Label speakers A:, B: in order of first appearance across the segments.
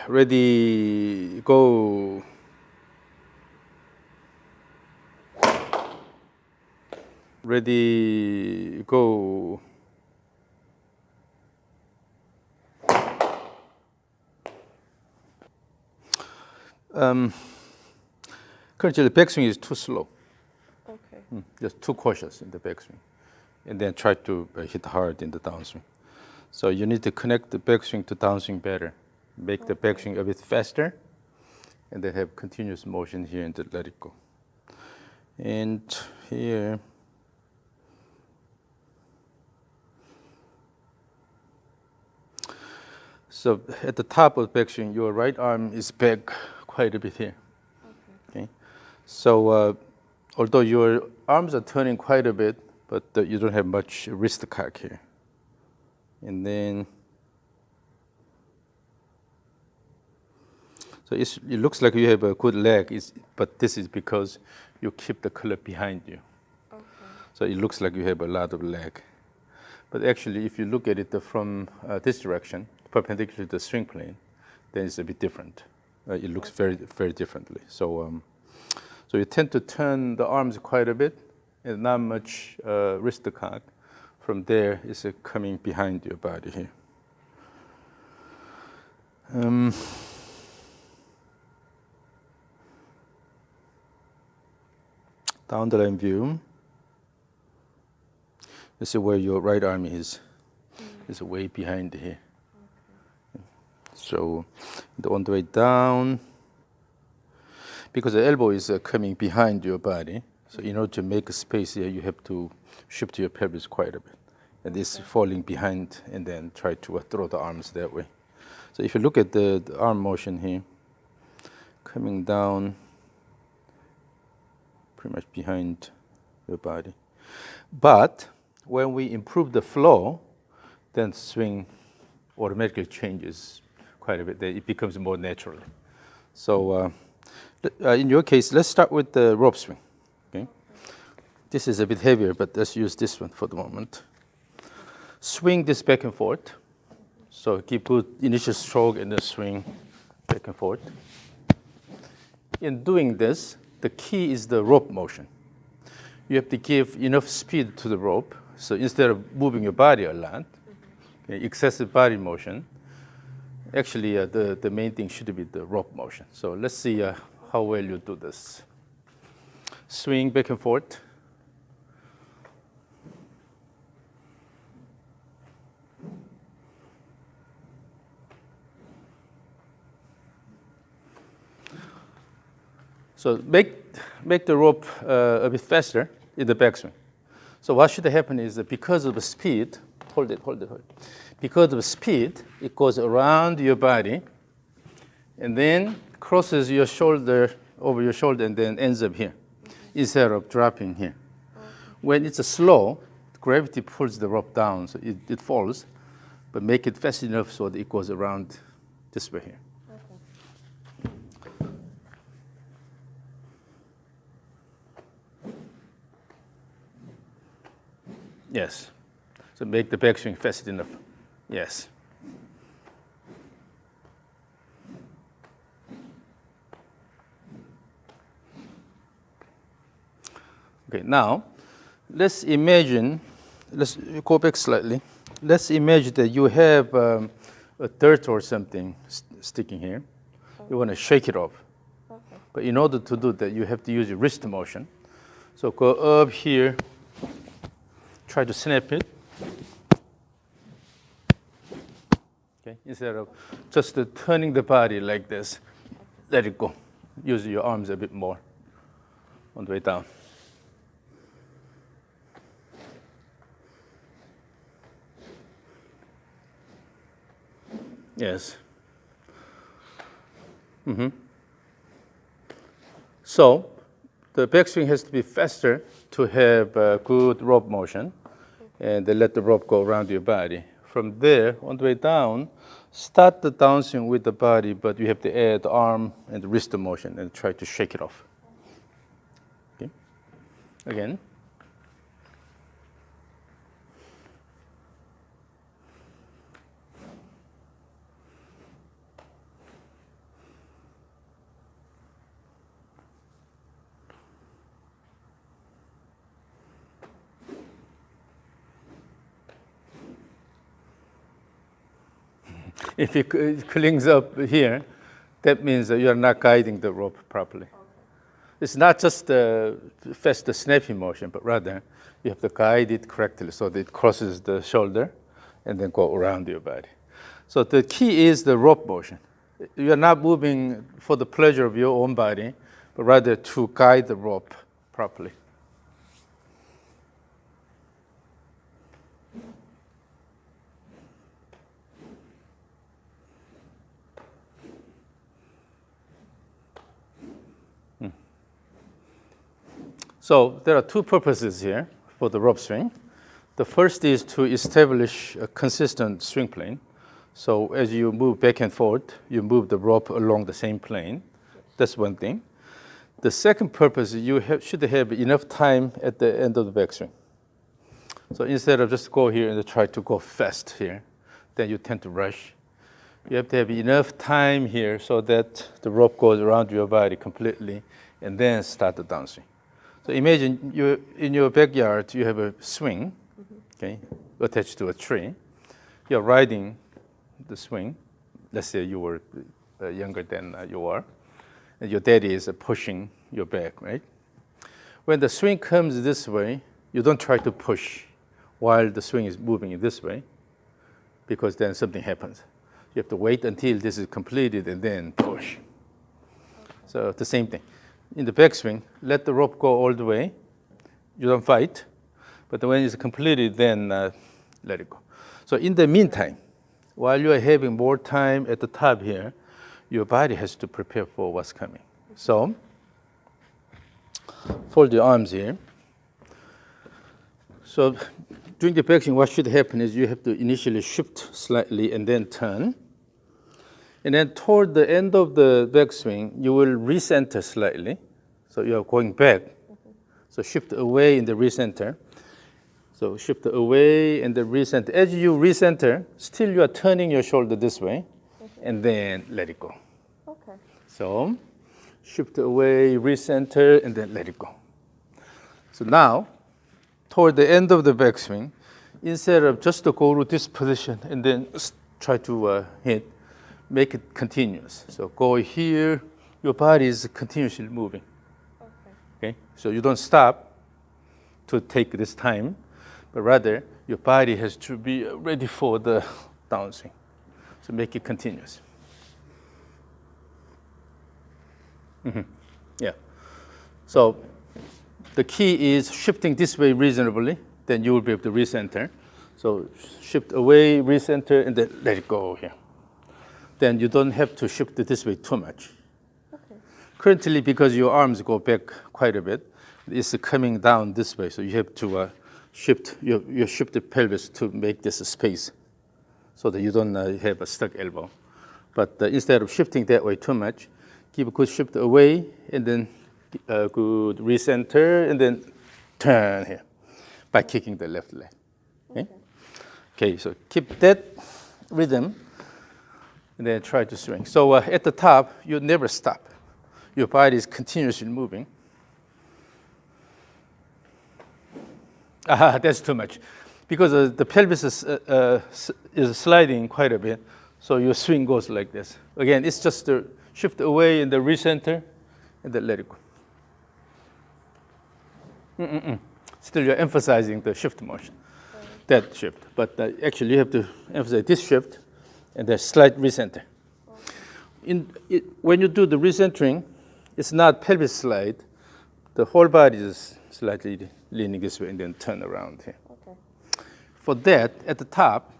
A: ready, go. Ready, go. Currently, the backswing is too slow.
B: Okay.
A: Just too cautious in the backswing. And then try to hit hard in the downswing. So you need to connect the backswing to downswing better. Make the backswing a bit faster, and then have continuous motion here and then let it go. And here, so at the top of the backswing, your right arm is back quite a bit here. Okay. So although your arms are turning quite a bit, but you don't have much wrist cock here. And then, so it looks like you have a good leg, but this is because you keep the club behind you.
B: Okay.
A: So it looks like you have a lot of leg. But actually, if you look at it from this direction, perpendicular to the swing plane, then it's a bit different. It looks very, very differently. So, so you tend to turn the arms quite a bit, and not much wrist cock. From there, it's coming behind your body here. Down the line view. This is where your right arm is. It's way behind here. Okay. So on the way down, because the elbow is coming behind your body, so in order to make a space here, you have to shift your pelvis quite a bit. And it's falling behind, and then try to throw the arms that way. So if you look at the arm motion here, coming down pretty much behind your body. But when we improve the flow, then swing automatically changes quite a bit. It becomes more natural. So in your case, let's start with the rope swing. Okay? This is a bit heavier, but let's use this one for the moment. Swing this back and forth. So give good initial stroke and then swing back and forth. In doing this, the key is the rope motion. You have to give enough speed to the rope. So instead of moving your body a lot, okay, excessive body motion, actually the main thing should be the rope motion. So let's see how well you do this. Swing back and forth. So make the rope a bit faster in the backswing. So what should happen is that because of the speed, hold it. Because of the speed, it goes around your body and then crosses your shoulder, over your shoulder, and then ends up here, instead of dropping here. When it's slow, gravity pulls the rope down, so it falls, but make it fast enough so that it goes around this way here. Yes. So make the backswing fast enough. Yes. Okay, now let's go back slightly. Let's imagine that you have a dirt or something sticking here. You want to shake it off. Okay. But in order to do that, you have to use your wrist motion. So go up here, try to snap it. Okay, instead of just turning the body like this, let it go. Use your arms a bit more on the way down. Yes. So the backswing has to be faster to have good rope motion, and then let the rope go around your body. From there, on the way down, start the downswing with the body, but you have to add the arm and the wrist motion and try to shake it off. Okay. Again. If it clings up here, that means that you are not guiding the rope properly. Okay. It's not just the fast snapping motion, but rather you have to guide it correctly so that it crosses the shoulder and then go around your body. So the key is the rope motion. You are not moving for the pleasure of your own body, but rather to guide the rope properly. So there are two purposes here for the rope swing. The first is to establish a consistent swing plane. So as you move back and forth, you move the rope along the same plane. That's one thing. The second purpose is you should have enough time at the end of the backswing. So instead of just go here and try to go fast here, then you tend to rush. You have to have enough time here so that the rope goes around your body completely and then start the downswing. So imagine you in your backyard, you have a swing, okay, attached to a tree. You're riding the swing. Let's say you were younger than you are, and your daddy is pushing your back, right? When the swing comes this way, you don't try to push while the swing is moving in this way, because then something happens. You have to wait until this is completed and then push. So the same thing. In the backswing, let the rope go all the way. You don't fight, but when it's completed, then let it go. So in the meantime, while you are having more time at the top here, your body has to prepare for what's coming. So fold your arms here. So during the backswing, what should happen is you have to initially shift slightly and then turn. And then toward the end of the backswing, you will recenter slightly. So you are going back. So shift away in the recenter. So shift away and then recenter. As you recenter, still you are turning your shoulder this way, and then let it go.
B: Okay.
A: So shift away, recenter, and then let it go. So now, toward the end of the backswing, instead of just to go to this position and then try to hit, make it continuous. So go here, your body is continuously moving. Okay? So you don't stop to take this time, but rather your body has to be ready for the downswing. So make it continuous. Yeah. So the key is shifting this way reasonably, then you will be able to recenter. So shift away, recenter, and then let it go here. Then you don't have to shift it this way too much.
B: Okay.
A: Currently, because your arms go back quite a bit, it's coming down this way. So you have to shift the pelvis to make this a space so that you don't have a stuck elbow. But instead of shifting that way too much, give a good shift away and then good recenter and then turn here by kicking the left leg. Okay? Okay, so keep that rhythm and then try to swing. So at the top, you never stop. Your body is continuously moving. That's too much. Because the pelvis is sliding quite a bit, so your swing goes like this. Again, it's just to shift away and then recenter, and then let it go. Still, you're emphasizing the shift motion, that shift. But actually, you have to emphasize this shift and the slight recenter. When you do the recentering, it's not pelvis slide. The whole body is slightly leaning this way and then turn around here.
B: Okay.
A: For that, at the top,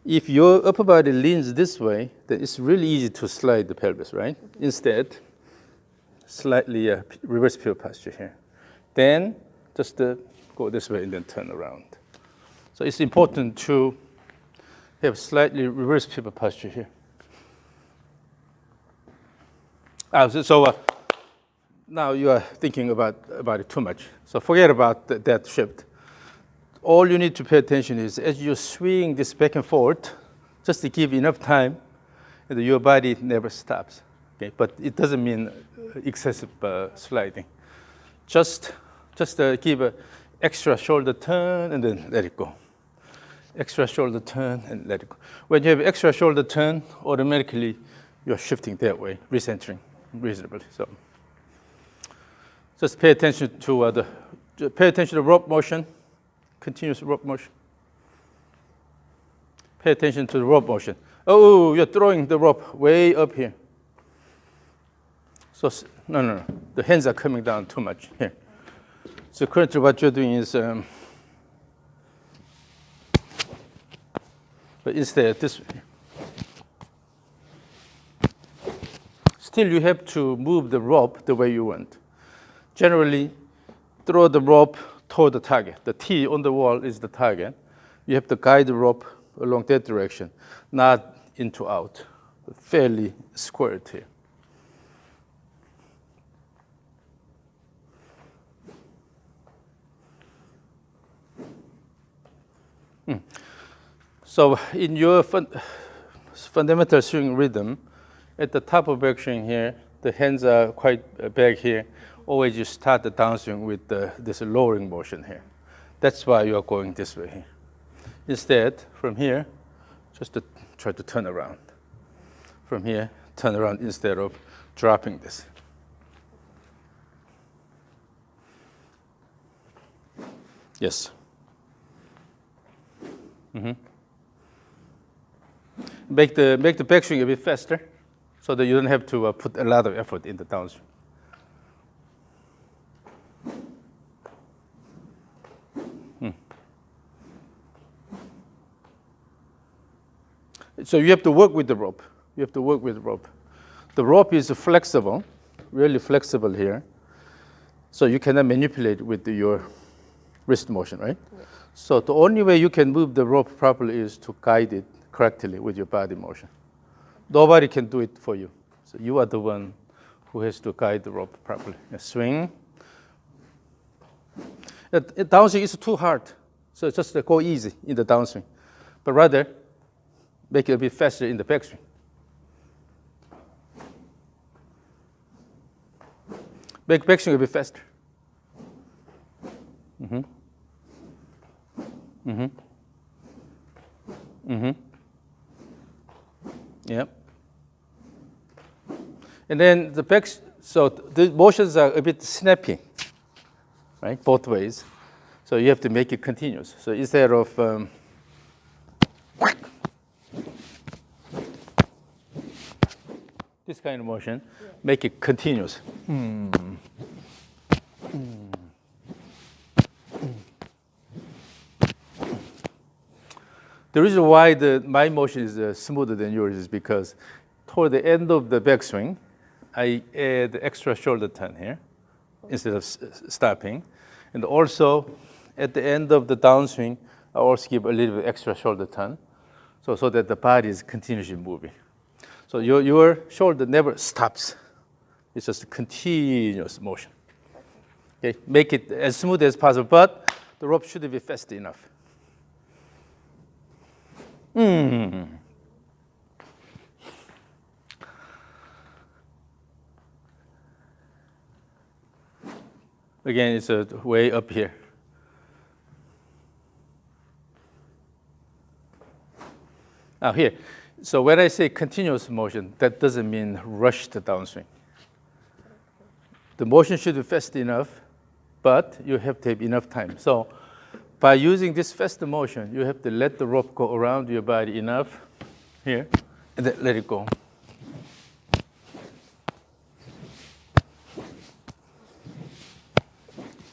A: if your upper body leans this way, then it's really easy to slide the pelvis, right? Instead, slightly reverse pivot posture here. Then just go this way and then turn around. So it's important to have slightly reverse pivot posture here. So now you are thinking about it too much. So forget about that shift. All you need to pay attention is as you swing this back and forth, just to give enough time, and your body never stops. Okay, but it doesn't mean excessive sliding. Just give an extra shoulder turn and then let it go. extra shoulder turn and let it go. When you have extra shoulder turn, automatically you're shifting that way, recentering reasonably. So just pay attention to the rope motion, continuous rope motion. Pay attention to the rope motion. Oh, you're throwing the rope way up here. So no. The hands are coming down too much here. So currently what you're doing is, but instead this way. Still you have to move the rope the way you want. Generally, throw the rope toward the target. The T on the wall is the target. You have to guide the rope along that direction, not into out. Fairly squared here. So in your fundamental swing rhythm, at the top of backswing here, the hands are quite back here. Always you start the downswing with this lowering motion here. That's why you are going this way here. Instead, from here, just to try to turn around. From here, turn around instead of dropping this. Yes. Make the backswing a bit faster, so that you don't have to put a lot of effort in the downswing. So you have to work with the rope. You have to work with the rope. The rope is flexible, really flexible here. So you cannot manipulate with your wrist motion, right? Yeah. So the only way you can move the rope properly is to guide it correctly with your body motion. Nobody can do it for you. So you are the one who has to guide the rope properly. Swing. Downswing is too hard. So just go easy in the downswing. But rather, make it a bit faster in the backswing. Make backswing a bit faster. Yep. And then so the motions are a bit snappy, right? Both ways. So you have to make it continuous. So instead of this kind of motion, make it continuous. The reason why my motion is smoother than yours is because toward the end of the backswing, I add extra shoulder turn here instead of stopping. And also, at the end of the downswing, I also give a little bit extra shoulder turn so that the body is continuously moving. So your shoulder never stops. It's just a continuous motion. Okay, make it as smooth as possible, but the rope should be fast enough. Again, it's way up here. Now here, so when I say continuous motion, that doesn't mean rush the downswing. The motion should be fast enough, but you have to have enough time. So by using this fast motion, you have to let the rope go around your body enough here, and then let it go.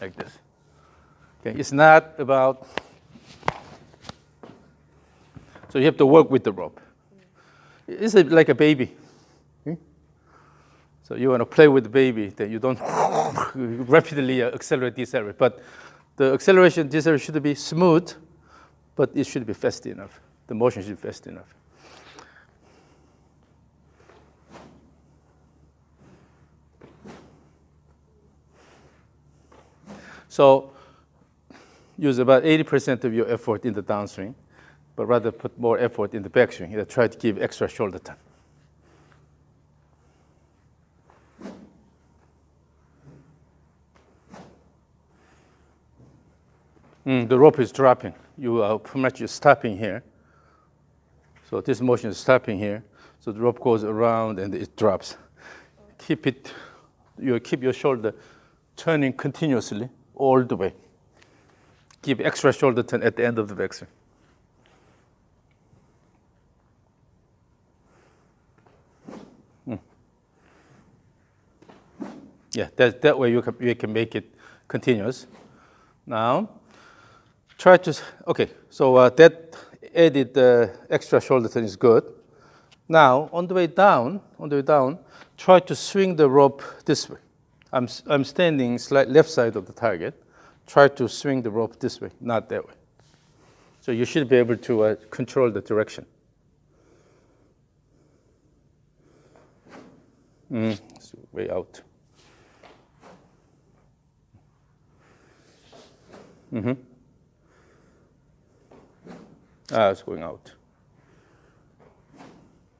A: Like this. Okay, it's not about, so you have to work with the rope. It's like a baby. So you want to play with the baby, then you don't rapidly accelerate, decelerate. But the acceleration, deceleration should be smooth, but it should be fast enough. The motion should be fast enough. So use about 80% of your effort in the downswing, but rather put more effort in the backswing. Try to give extra shoulder turn. The rope is dropping. you are pretty much stopping here. So this motion is stopping here. So the rope goes around and it drops. Keep your shoulder turning continuously all the way. Give extra shoulder turn at the end of the backswing. Yeah, that way you can make it continuous. Now, try to, okay, so that added extra shoulder turn is good. Now, on the way down, try to swing the rope this way. I'm standing slight left side of the target. Try to swing the rope this way, not that way. So you should be able to control the direction. It's way out. It's going out.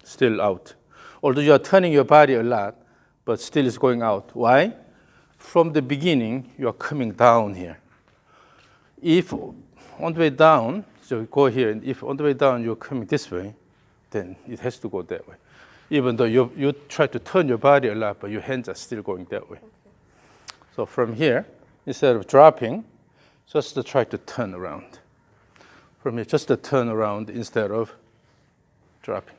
A: Still out. Although you are turning your body a lot, but still it's going out. Why? From the beginning, you are coming down here. If on the way down, so you go here, and if on the way down you're coming this way, then it has to go that way. Even though you try to turn your body a lot, but your hands are still going that way. Okay. So from here, instead of dropping, just to try to turn around. From here, just to turn around instead of dropping.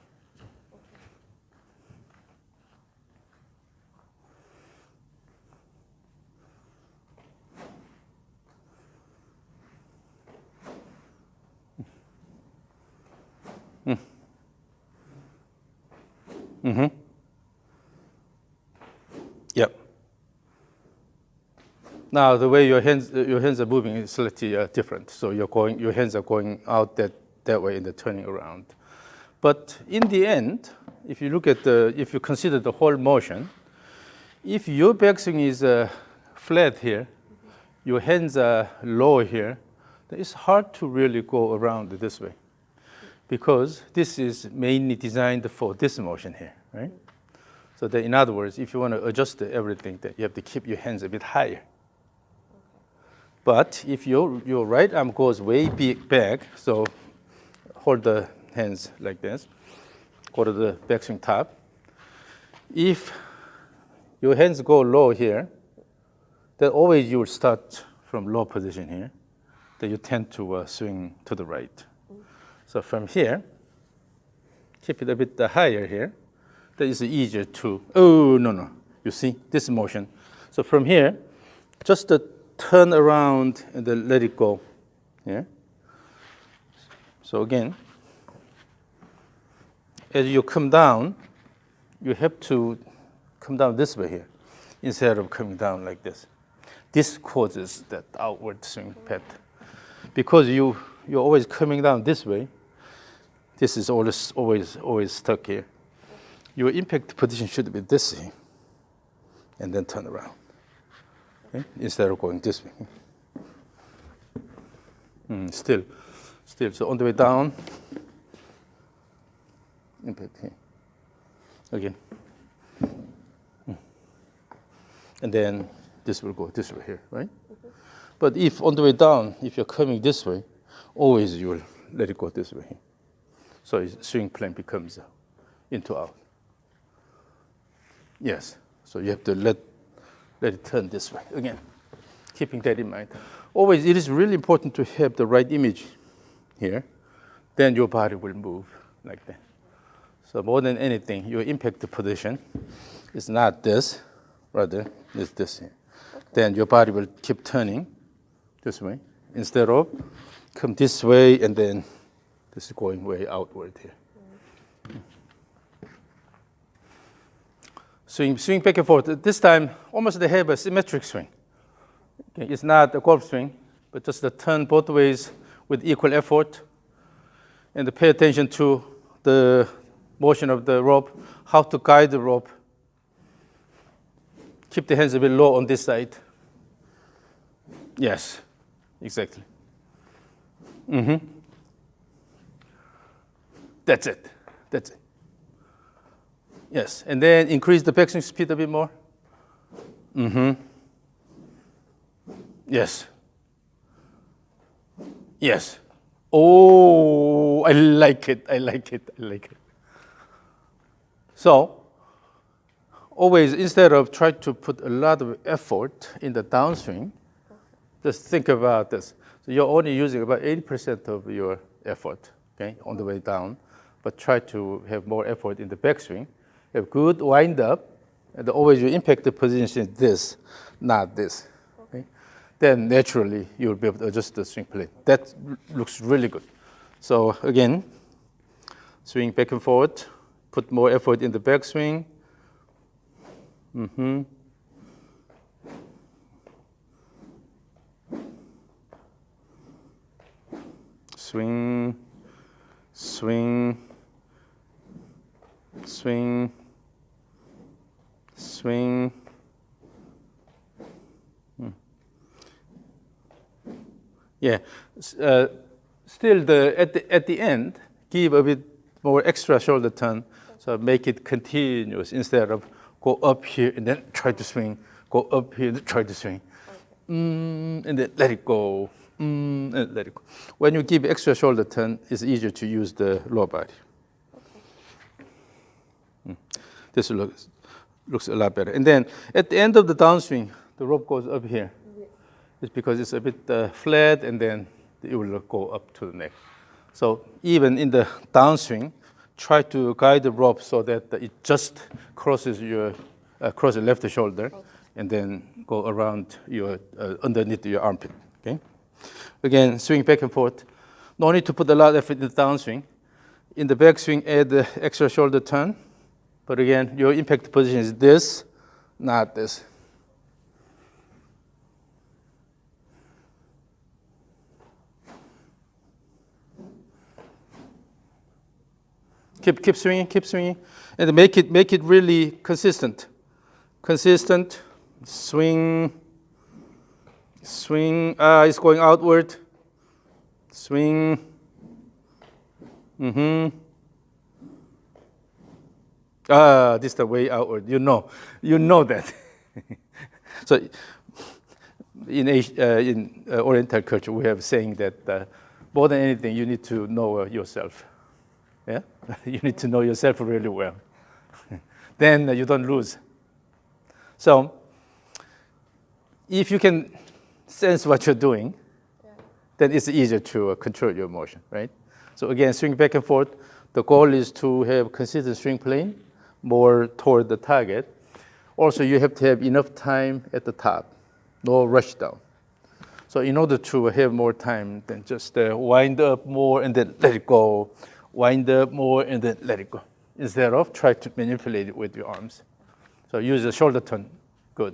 A: Yep. Now the way your hands are moving is slightly different. So your hands are going out that way in the turning around. But in the end, if you look at if you consider the whole motion, if your backswing is flat here, your hands are low here, then it's hard to really go around this way, because this is mainly designed for this motion here, right? So that in other words, if you want to adjust everything, then you have to keep your hands a bit higher. But if your right arm goes way back, so hold the hands like this, go to the backswing top. If your hands go low here, then always you will start from low position here. Then you tend to swing to the right. So from here, keep it a bit higher here. That is easier to, no. You see, this motion. So from here, just turn around and then let it go here. So again, as you come down, you have to come down this way here instead of coming down like this. This causes that outward swing path. Because you're always coming down this way, this is always stuck here. Your impact position should be this way, and then turn around, okay? Instead of going this way. Still. So on the way down, impact here. Again. And then this will go this way here, right? Mm-hmm. But if on the way down, if you're coming this way, always you will let it go this way here. So swing plane becomes into out. Yes, so you have to let it turn this way. Again, keeping that in mind. Always, it is really important to have the right image here. Then your body will move like that. So more than anything, your impact position is not this, rather it's this here. Okay. Then your body will keep turning this way instead of come this way and then this is going way outward here. Swing back and forth. This time, almost they have a symmetric swing. Okay, it's not a golf swing, but just the turn both ways with equal effort. And pay attention to the motion of the rope, how to guide the rope. Keep the hands a bit low on this side. Yes, exactly. That's it. Yes, and then increase the backswing speed a bit more. Yes. Oh, I like it. I like it. I like it. So always, instead of trying to put a lot of effort in the downswing, just think about this. So you're only using about 80% of your effort, okay, on the way down, but try to have more effort in the backswing. Have good wind up, and always your impact position is this, not this. Okay? Then naturally you'll be able to adjust the swing plane. That looks really good. So again, swing back and forth, put more effort in the backswing. Swing, swing, swing, swing. Yeah, still at the end, give a bit more extra shoulder turn, so make it continuous instead of go up here and then try to swing, go up here and try to swing, and then let it go, and let it go. When you give extra shoulder turn, it's easier to use the lower body. This looks a lot better. And then at the end of the downswing, the rope goes up here. It's because it's a bit flat, and then it will go up to the neck. So even in the downswing, try to guide the rope so that it just crosses your left shoulder, and then go around your underneath your armpit. Okay. Again, swing back and forth. No need to put a lot of effort in the downswing. In the backswing, add the extra shoulder turn. But again, your impact position is this, not this. Keep swinging, and make it really consistent. Consistent, swing, swing. It's going outward. Swing. This is the way outward. You know that. So, in Oriental culture, we have saying that more than anything, you need to know yourself. Yeah, you need to know yourself really well. Then you don't lose. So, if you can sense what you're doing, then it's easier to control your motion, right? So again, swing back and forth. The goal is to have consistent swing plane, more toward the target. Also, you have to have enough time at the top, no rush down. So in order to have more time, then just wind up more and then let it go. Wind up more and then let it go. Instead of try to manipulate it with your arms. So use the shoulder turn. Good.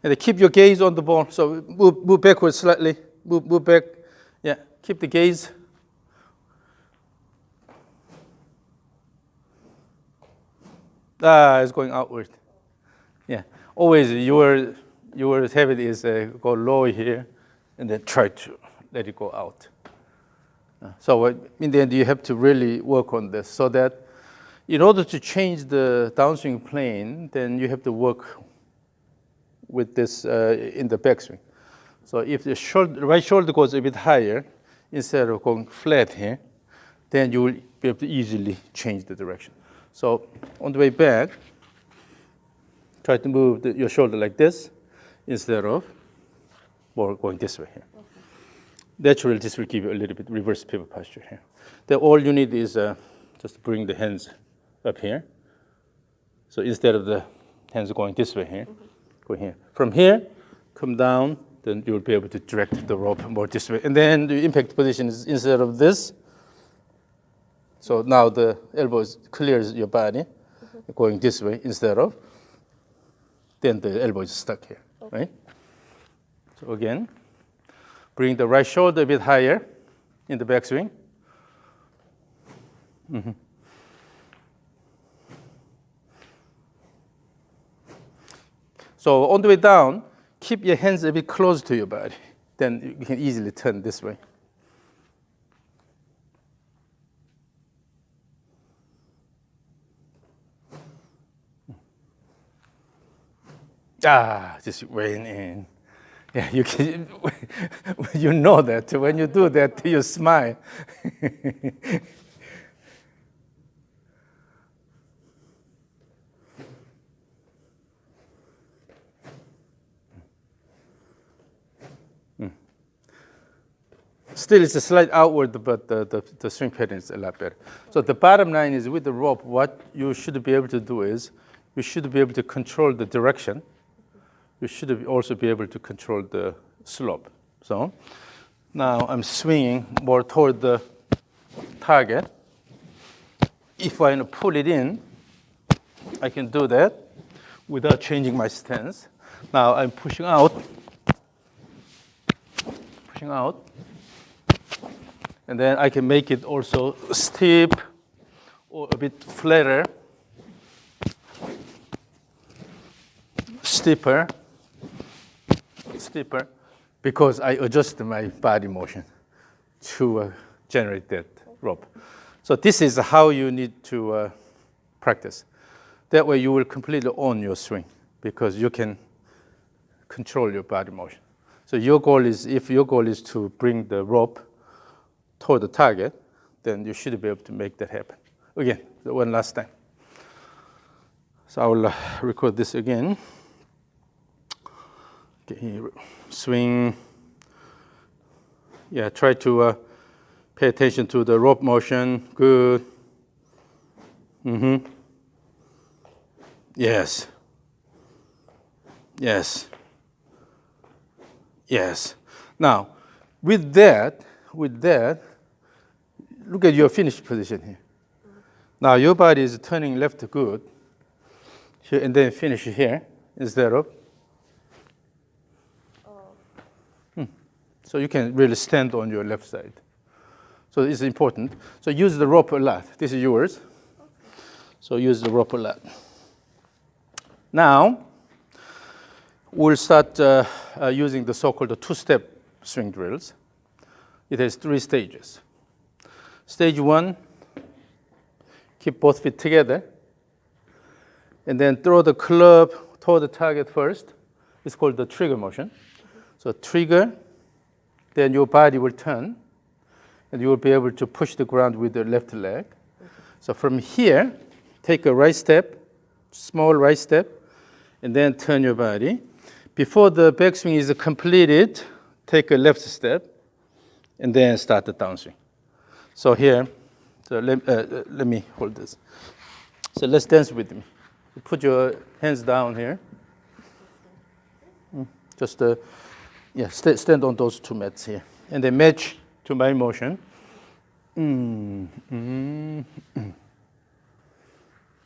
A: And keep your gaze on the ball. So move backwards slightly. Move back. Yeah, keep the gaze. It's going outward. Yeah, always your habit is go low here, and then try to let it go out. So in the end, you have to really work on this, so that in order to change the downswing plane, then you have to work with this in the backswing. So if the right shoulder goes a bit higher, instead of going flat here, then you will be able to easily change the direction. So on the way back, try to move your shoulder like this, instead of more going this way here. Okay. Naturally, this will give you a little bit reverse pivot posture here. Then all you need is just bring the hands up here. So instead of the hands going this way here, go here. From here, come down, then you'll be able to direct the rope more this way. And then the impact position is instead of this. So now the elbow clears your body, going this way instead of, then the elbow is stuck here, right? So again, bring the right shoulder a bit higher in the backswing. So on the way down, keep your hands a bit close to your body. Then you can easily turn this way. Just rein in. Yeah, you can. You know that when you do that, you smile. Still, it's a slight outward, but the swing pattern is a lot better. So the bottom line is with the rope, what you should be able to do is you should be able to control the direction. You should also be able to control the slope. So now I'm swinging more toward the target. If I pull it in, I can do that without changing my stance. Now I'm pushing out. And then I can make it also steep or a bit flatter, steeper, because I adjust my body motion to generate that rope. So this is how you need to practice. That way you will completely own your swing because you can control your body motion. So your goal is, if your goal is to bring the rope toward the target, then you should be able to make that happen. Again, one last time. So I will record this again. Okay, swing. Yeah, try to pay attention to the rope motion. Good. Yes. Yes. Yes. Now, with that, look at your finished position here. Now your body is turning left good, here, and then finish here instead of. So you can really stand on your left side. So it's important. So use the rope a lot. This is yours. So use the rope a lot. Now, we'll start using the so-called two-step swing drills. It has 3 stages. Stage 1, keep both feet together, and then throw the club toward the target first. It's called the trigger motion. So trigger, then your body will turn, and you will be able to push the ground with the left leg. So from here, take a right step, small right step, and then turn your body. Before the backswing is completed, take a left step, and then start the downswing. So here, so let me hold this. So let's dance with me. Put your hands down here. Just stand on those 2 mats here, and then match to my motion.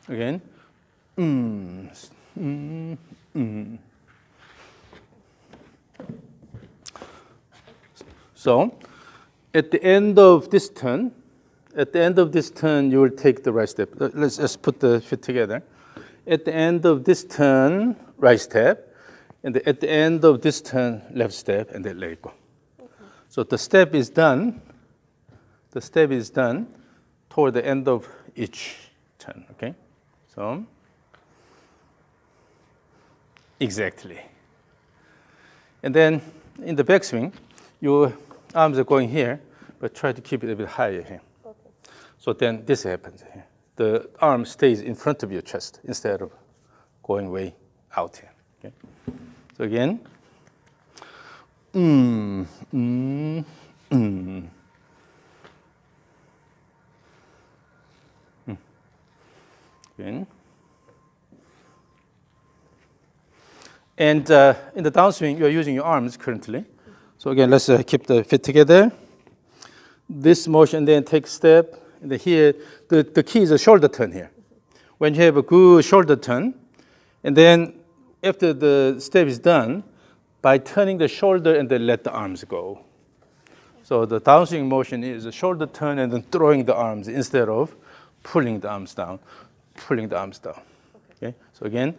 A: Again. So, at the end of this turn, you will take the right step. Let's just put the feet together. At the end of this turn, right step, and at the end of this turn, left step, and then let it go. So the step is done. The step is done toward the end of each turn. Okay, so exactly. And then in the backswing, your arms are going here, but try to keep it a bit higher here. Okay. So then this happens here. The arm stays in front of your chest instead of going way out here. Okay. So again. Again. And in the downswing, you're using your arms currently. So again, let's keep the feet together. This motion, then take a step. And here, the key is a shoulder turn here. When you have a good shoulder turn, and then after the step is done, by turning the shoulder and then let the arms go. So the downswing motion is a shoulder turn and then throwing the arms instead of pulling the arms down, Okay? So again,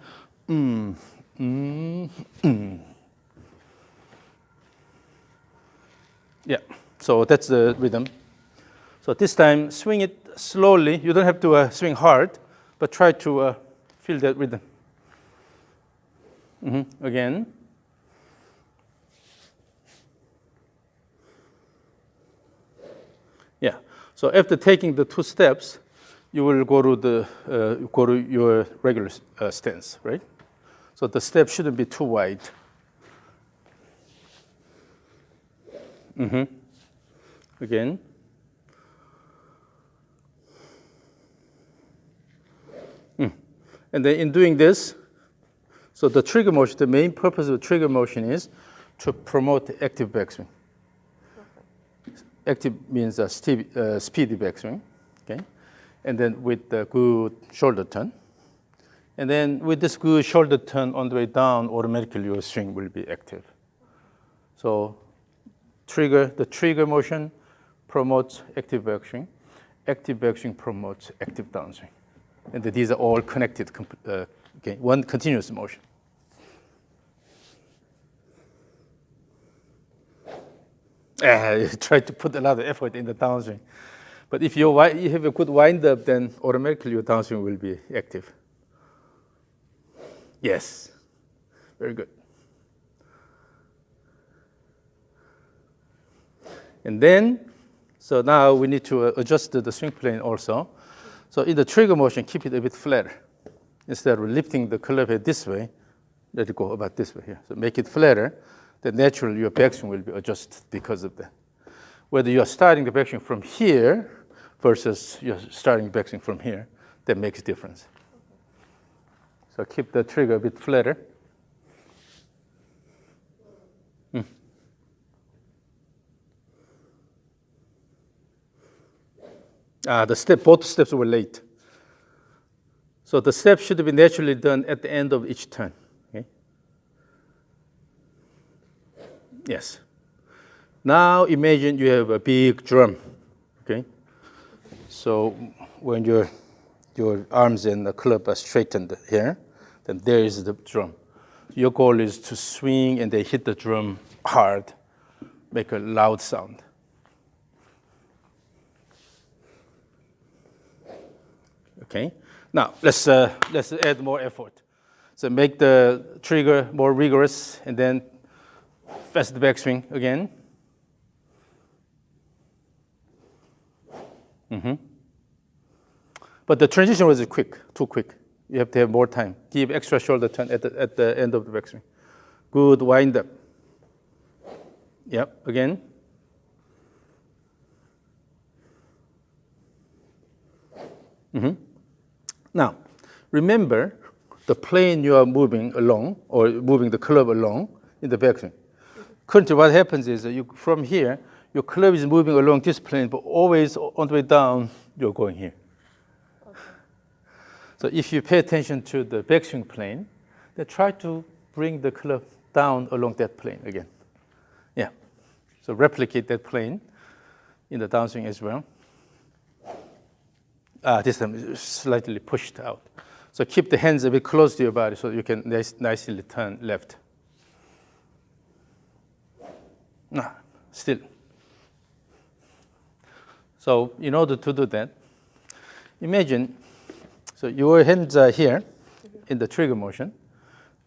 A: Yeah, so that's the rhythm. So this time, swing it slowly. You don't have to swing hard, but try to feel that rhythm. Again. Yeah. So after taking the 2 steps, you will go to your regular stance, right? So the step shouldn't be too wide. Again. And then in doing this, so the trigger motion, the main purpose of the trigger motion is to promote active backswing. Active means a speedy backswing, okay? And then with the good shoulder turn. And then with this good shoulder turn on the way down, automatically your swing will be active. So the trigger motion promotes active backswing. Active backswing promotes active downswing. And these are all connected, okay, one continuous motion. You try to put a lot of effort in the downswing. But if you have a good wind-up, then automatically your downswing will be active. Yes, very good. And then, so now we need to adjust the swing plane also. So in the trigger motion, keep it a bit flatter. Instead of lifting the club head this way, let it go about this way here. So make it flatter, then naturally your backswing will be adjusted because of that. Whether you are starting the backswing from here versus you're starting backswing from here, that makes a difference. So keep the trigger a bit flatter. Both steps were late. So the step should be naturally done at the end of each turn. Okay? Yes. Now imagine you have a big drum. Okay? So when your arms and the club are straightened here, then there is the drum. Your goal is to swing and then hit the drum hard, make a loud sound. Okay. Now let's add more effort. So make the trigger more rigorous, and then fast backswing again. But the transition was too quick. You have to have more time. Give extra shoulder turn at the end of the backswing. Good wind up. Yep. Again. Now, remember the plane you are moving along, or moving the club along in the backswing. Currently, what happens is that from here, your club is moving along this plane, but always on the way down, you're going here. Okay. So if you pay attention to the backswing plane, then try to bring the club down along that plane again. Yeah. So replicate that plane in the downswing as well. This time slightly pushed out. So keep the hands a bit close to your body so you can nicely turn left. Still. So in order to do that, imagine, so your hands are here in the trigger motion.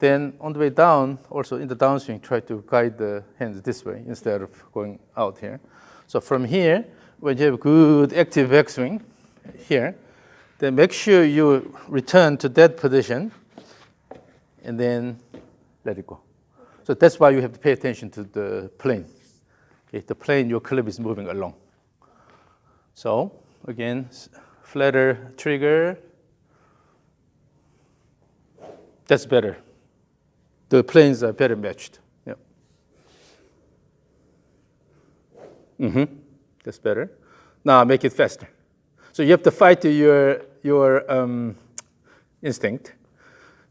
A: Then on the way down, also in the downswing, try to guide the hands this way instead of going out here. So from here, when you have good active backswing, here, then make sure you return to that position and then let it go. So that's why you have to pay attention to the plane. Okay, the plane your club is moving along. So again, flatter trigger. That's better. The planes are better matched. Yep. That's better. Now make it faster. So you have to fight your instinct.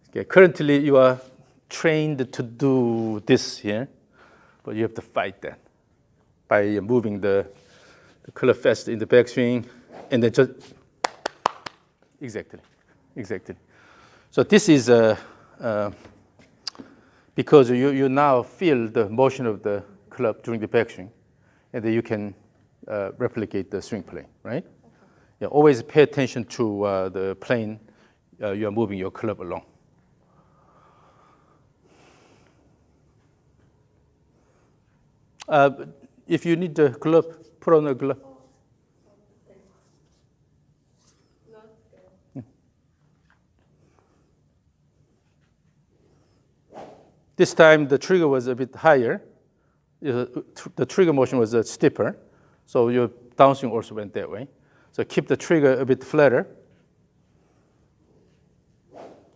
A: Okay, currently you are trained to do this here, but you have to fight that by moving the club fast in the backswing, and then just exactly. So this is because you now feel the motion of the club during the backswing, and then you can replicate the swing plane, right? Yeah, always pay attention to the plane you are moving your club along. If you need the glove, put on a glove. This time the trigger was a bit higher. The trigger motion was steeper, so your downswing also went that way. So keep the trigger a bit flatter.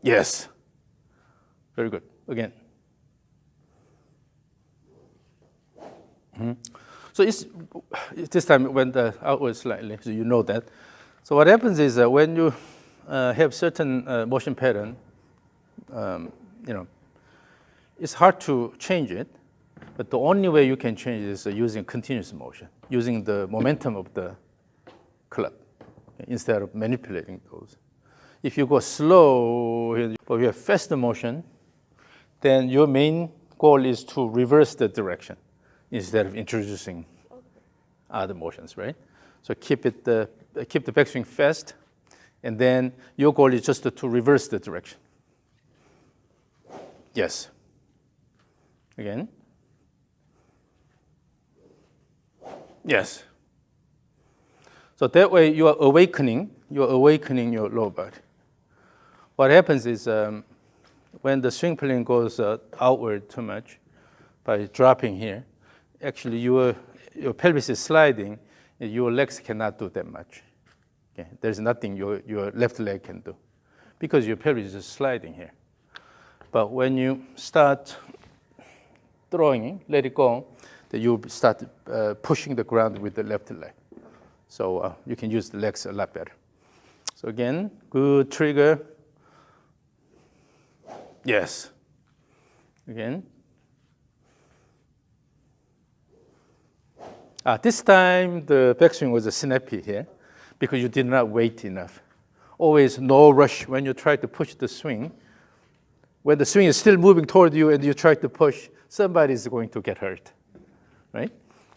A: Yes. Very good. Again. So this time it went outward slightly, so you know that. So what happens is that when you have certain motion pattern, it's hard to change it, but the only way you can change it is using continuous motion, using the momentum of the club instead of manipulating those. If you go slow, but you have faster motion, then your main goal is to reverse the direction instead of introducing other motions, right? So keep the backswing fast, and then your goal is just to reverse the direction. Yes. Again. Yes. So that way you are awakening your lower body. What happens is when the swing plane goes outward too much by dropping here, actually your pelvis is sliding, and your legs cannot do that much. Okay? There's nothing your left leg can do because your pelvis is sliding here. But when you start throwing, let it go, then you start pushing the ground with the left leg. So you can use the legs a lot better. So again, good trigger. Yes. Again. This time the backswing was snappy here because you did not wait enough. Always no rush when you try to push the swing. When the swing is still moving toward you and you try to push, somebody is going to get hurt, right?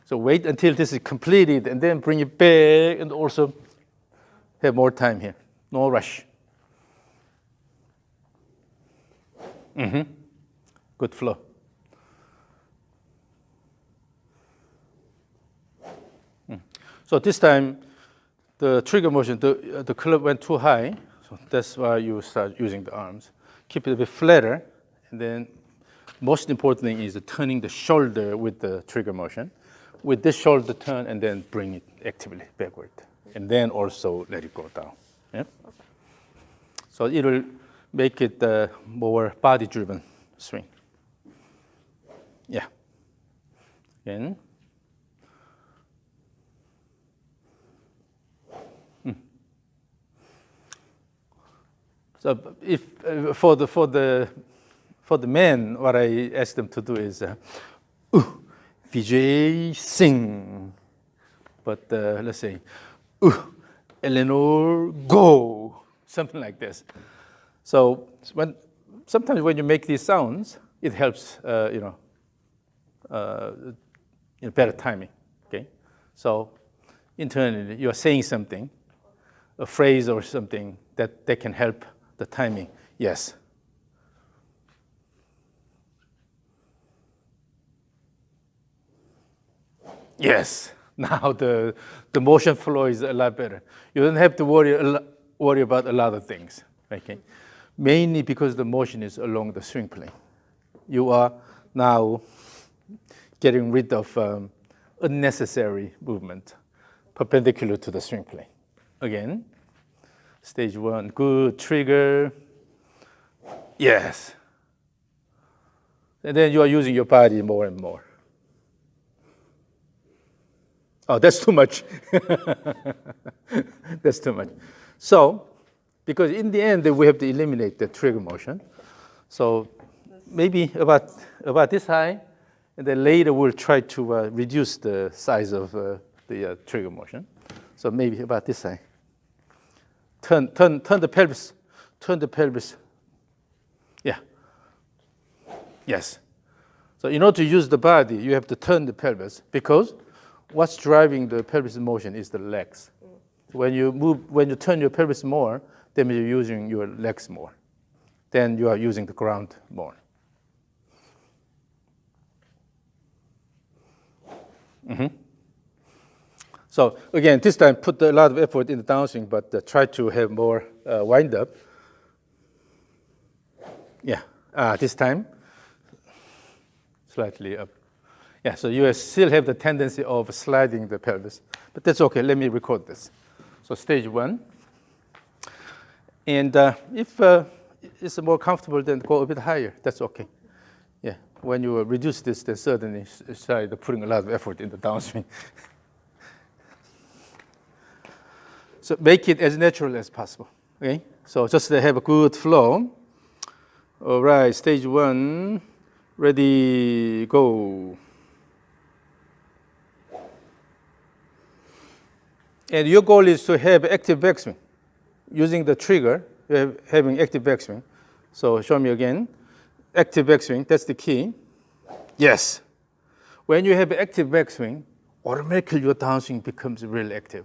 A: So wait until this is completed and then bring it back and also have more time here. No rush. Good flow. So this time, the trigger motion, the club went too high, so that's why you start using the arms. Keep it a bit flatter, and then most important thing is turning the shoulder with the trigger motion. With this shoulder turn, and then bring it actively backward, and then also let it go down. Yeah? So it will make it more body-driven swing. Yeah. Again. So if for the men, what I ask them to do is, Vijay sing, but let's say, Eleanor go, something like this. So sometimes when you make these sounds, it helps, better timing. Okay, so internally you are saying something, a phrase or something that can help the timing. Yes. Yes. Now the motion flow is a lot better. You don't have to worry about a lot of things. Okay. Mainly because the motion is along the swing plane. You are now getting rid of unnecessary movement perpendicular to the swing plane. Again, stage one, good trigger. Yes. And then you are using your body more and more. Oh, that's too much. That's too much. So, because in the end, we have to eliminate the trigger motion. So maybe about this high, and then later we'll try to reduce the size of the trigger motion. So maybe about this high. Turn the pelvis. Turn the pelvis. Yeah. Yes. So in order to use the body, you have to turn the pelvis because what's driving the pelvis motion is the legs. When you turn your pelvis more, then you're using your legs more. Then you are using the ground more. So again, this time put a lot of effort in the downswing, but try to have more wind up. Yeah, this time slightly up. Yeah, so you still have the tendency of sliding the pelvis, but that's okay. Let me record this. So stage 1. And if it's more comfortable, then go a bit higher. That's okay. Yeah, when you reduce this, then suddenly start putting a lot of effort in the downswing. So make it as natural as possible. Okay, so just to have a good flow. All right, stage 1, ready, go. And your goal is to have active backswing. Using the trigger, you're having active backswing. So show me again. Active backswing, that's the key. Yes. When you have active backswing, automatically your downswing becomes really active.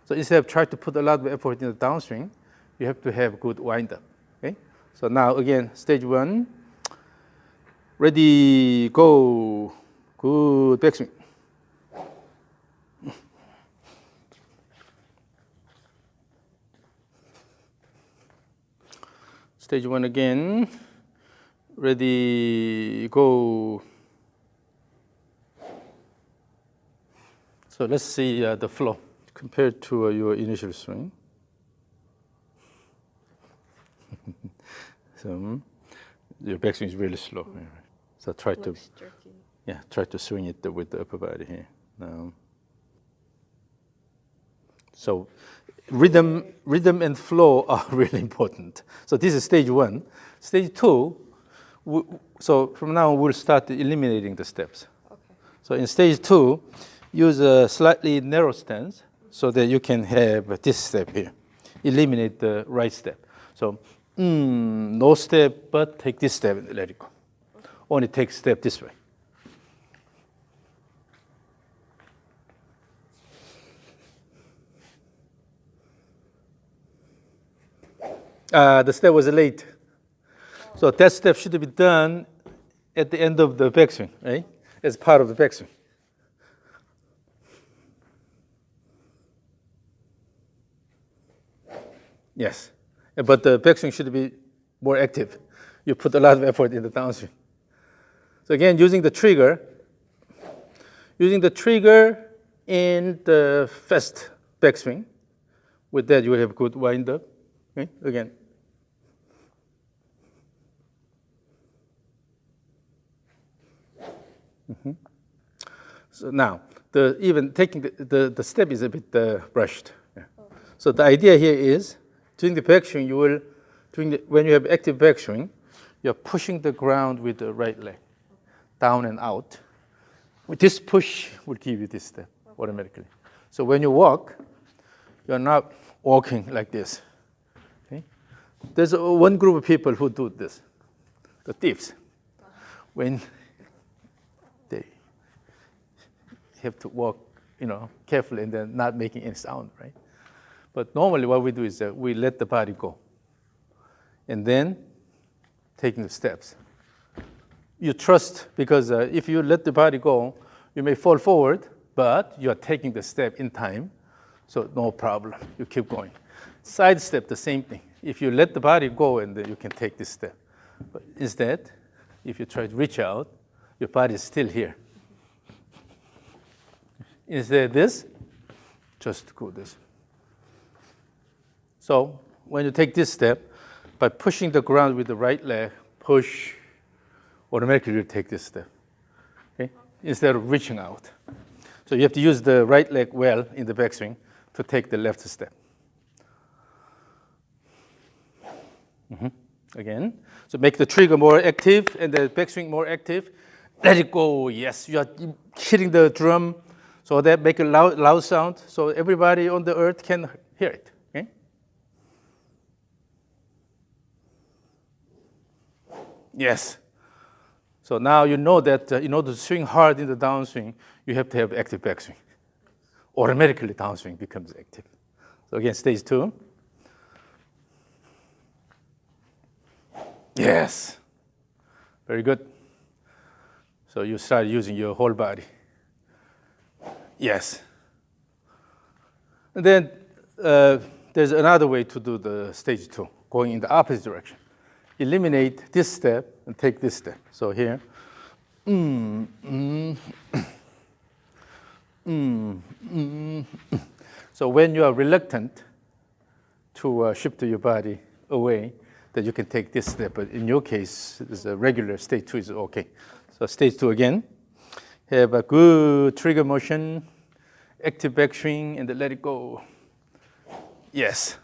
A: So instead of trying to put a lot of effort in the downswing, you have to have good wind up. Okay? So now again, stage 1, ready, go, good backswing. Stage 1 again, ready, go. So let's see the flow compared to your initial swing. So your backswing is really slow. So try to, try to swing it with the upper body here. Now. So rhythm and flow are really important. So this is stage 1. Stage 2, so from now on we'll start eliminating the steps. Okay. So in stage 2, use a slightly narrow stance so that you can have this step here. Eliminate the right step. So no step, but take this step and let it go. Okay. Only take step this way. The step was late. So that step should be done at the end of the backswing, right? As part of the backswing. Yes, but the backswing should be more active. You put a lot of effort in the downswing. So again, using the trigger in the fast backswing. With that, you will have good wind up. Okay, again. So now, even taking the step is a bit brushed. Yeah. So the idea here is, during the backswing, when you have active backswing, you're pushing the ground with the right leg, down and out. With this push will give you this step automatically. So when you walk, you're not walking like this. Okay? There's one group of people who do this, the thieves. When they have to walk, carefully and then not making any sound, right? But normally what we do is that we let the body go. And then taking the steps. You trust, because if you let the body go, you may fall forward, but you are taking the step in time, so no problem. You keep going. Side step, the same thing. If you let the body go, and then you can take this step. But instead, if you try to reach out, your body is still here. Instead of this, just go this. So when you take this step, by pushing the ground with the right leg, push, automatically you take this step, okay? Instead of reaching out. So you have to use the right leg well in the backswing to take the left step. Again, so make the trigger more active and the backswing more active. Let it go, yes, you are hitting the drum, so that make a loud sound, so everybody on the earth can hear it, okay? Yes. So now you know that in order to swing hard in the downswing, you have to have active backswing. Automatically downswing becomes active. So again, stage 2. Yes. Very good. So you start using your whole body. Yes. And then there's another way to do the stage 2, going in the opposite direction. Eliminate this step and take this step. So here, So when you are reluctant to shift your body away, then you can take this step. But in your case, it's a regular stage 2 is okay. So stage 2 again, have a good trigger motion, active backswing, and then let it go. Yes,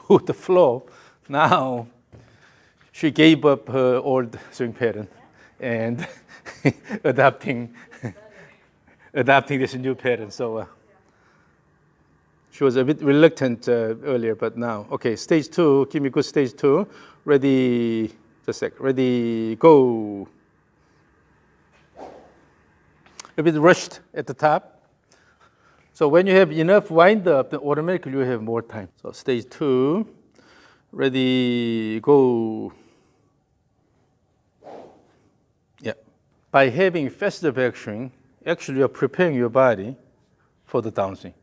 A: with the flow. Now, she gave up her old swing pattern and adapting this new pattern. So she was a bit reluctant earlier, but now, okay, stage 2, give me good stage 2. Ready, just a sec, ready, go. A bit rushed at the top. So when you have enough wind up, then automatically you have more time. So stage 2, ready, go. Yeah. By having faster backswing, actually you're preparing your body for the downswing.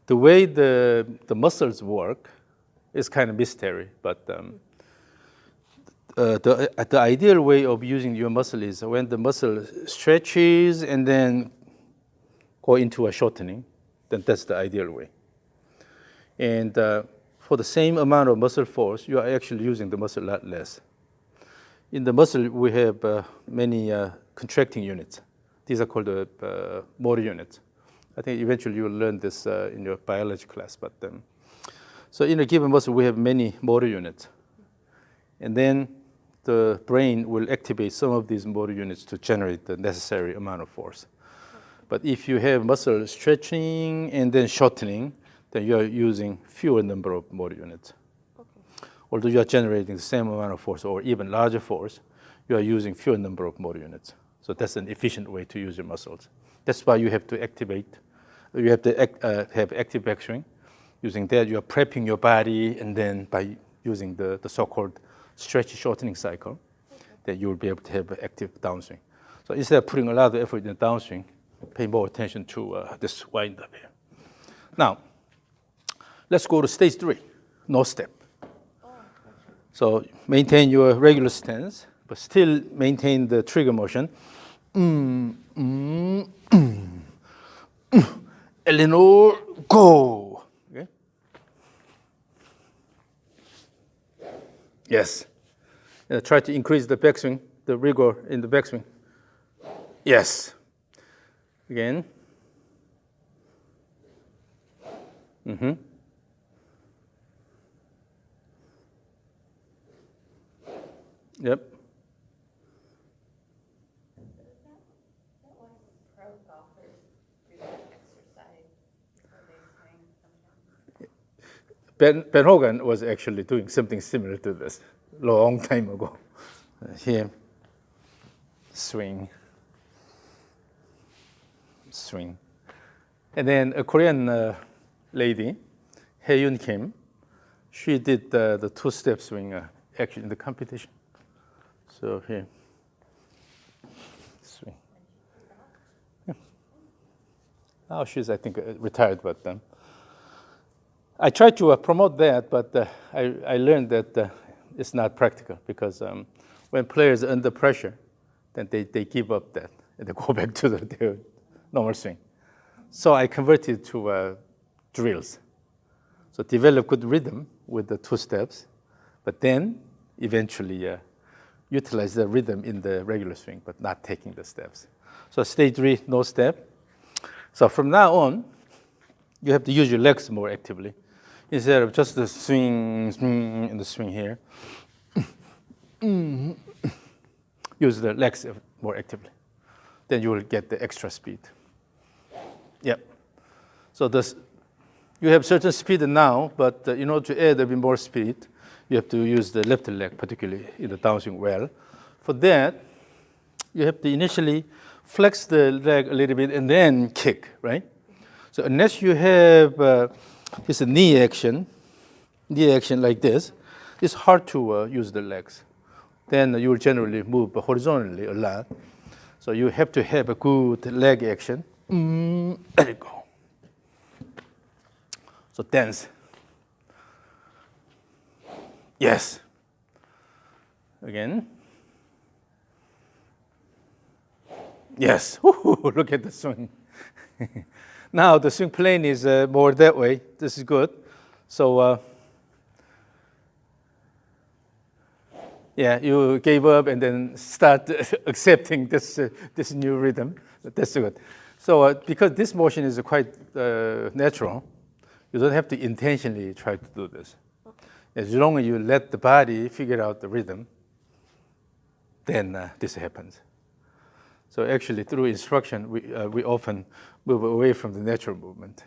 A: The way the muscles work is kind of mystery, but the ideal way of using your muscle is when the muscle stretches and then go into a shortening, then that's the ideal way. And for the same amount of muscle force, you are actually using the muscle a lot less. In the muscle, we have many contracting units. These are called motor units. I think eventually you will learn this in your biology class. But so in a given muscle, we have many motor units. And then the brain will activate some of these motor units to generate the necessary amount of force. But if you have muscle stretching and then shortening, then you are using fewer number of motor units. Okay. Although you are generating the same amount of force or even larger force, you are using fewer number of motor units. So that's an efficient way to use your muscles. That's why you have to have active backswing. Using that, you are prepping your body, and then by using the so-called stretchy shortening cycle, then you will be able to have an active downswing. So instead of putting a lot of effort in the downswing, pay more attention to this wind up here. Now, let's go to stage 3, no step. So maintain your regular stance, but still maintain the trigger motion. Eleanor, go. Okay. Yes. Try to increase the backswing, the rigor in the backswing. Yes. Again. Yep. Ben Hogan was actually doing something similar to this a long time ago. Here, swing, swing. And then a Korean lady, Hae-Yoon Kim, she did the two-step swing actually in the competition. So here, swing. Yeah. Now she's, I think, retired, but I tried to promote that, but I learned that it's not practical because when players are under pressure, then they give up that and they go back to their normal swing. So I converted to drills. So develop good rhythm with the two steps, but then eventually utilize the rhythm in the regular swing, but not taking the steps. So stage 3, no step. So from now on, you have to use your legs more actively. Instead of just the swing, and the swing here, use the legs more actively. Then you will get the extra speed. Yep. So you have certain speed now, but in order to add a bit more speed, you have to use the left leg, particularly in the downswing well. For that, you have to initially flex the leg a little bit and then kick, right? So unless you have this knee action like this, it's hard to use the legs. Then you will generally move horizontally a lot. So you have to have a good leg action. Let it go. So dance. Yes. Again. Yes. Woo-hoo, look at the swing. Now the swing plane is more that way. This is good. So yeah, you gave up and then start accepting this new rhythm. That's good. So because this motion is quite natural, you don't have to intentionally try to do this. As long as you let the body figure out the rhythm, then this happens. So actually, through instruction, we often move away from the natural movement.